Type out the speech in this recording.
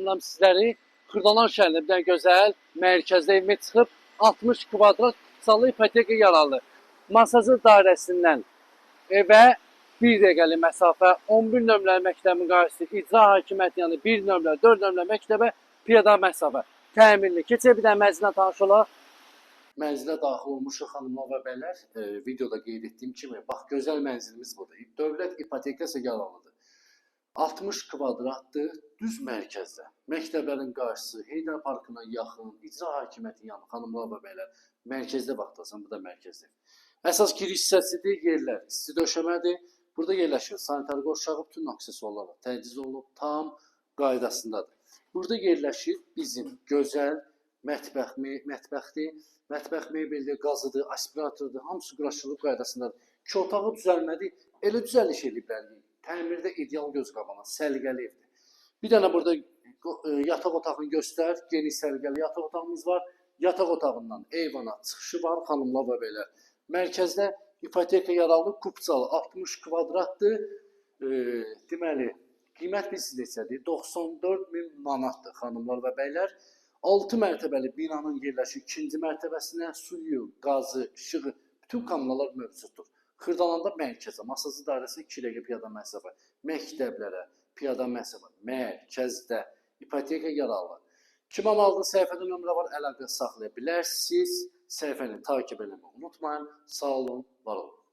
aparıram sizləri. Xırdalan şəhərində bir dənə gözəl mərkəzdə evimə çıxıb 60 kvadrat salı ipoteka yaralı. Masajı dairəsindən evə 1 dəqiqəlik məsafə, 11 nömrəli məktəbin qarşısı, icra hakimiyyəti yəni 1 nömrəli, 4 nömrəli məktəbə piyada məsafə. Təmirli. Keçək bir dənə mənzilə tanış olaq. Mənzilə daxil olmuşuq xanımlar və bəylər. Videoda qeyd etdiyim kimi, bax gözəl mənzilimiz budur. Dövlət ipotekası yaralıdır. 60 kvadratdır, düz mərkəzdə. Məktəblərin qarşısı, Heydər Parkına yaxın, icra hakimiyyəti yanı, xanımlar və bəylər. Mərkəzdə baxdasan, bu da mərkəzdə. Əsas giriş hissəsidir, yerlər isti döşəmədir. Burada yerləşir sanitar qovşağı, bütün aksesuarlarla təchiz olunub, tam qaydasındadır. Burada yerləşir bizim gözəl mətbəxdir. Mətbəx mebeldir, qazıdır, aspiratordur, hamısı quraşdırılıb qaydasındadır. İki otağı düzəlmədir, elə düzəliş ediblər. Təmirdə ideal göz qabağına, səliqəli evdir. Bir dənə burada yataq otağını göstər, geniş səliqəli yataq otağımız var. Yataq otağından eyvana çıxışı var, xanımlar və beylər. Mərkəzdə ipoteka yaralı, kupçalı 60 kvadratdır. Deməli, qiymət bilirsiz neçədir? 94.000 manatdır, xanımlar və beylər. 6 mərtəbəli binanın yerləşir 2-ci mərtəbəsinə suyu, qazı, işığı, bütün kanallar mövcuddur. Xırdalanda mərkəzə, masajı dairəsi 2 dəqiqə piyada məsafə, məktəblərə, piyada məsafə, mərkəzdə, ipoteka yaralı. Kim aldığı səhifədə nömrə var, əlaqə saxlaya bilərsiniz. Səhifəni takib eləməyi unutmayın. Sağ olun, var olun.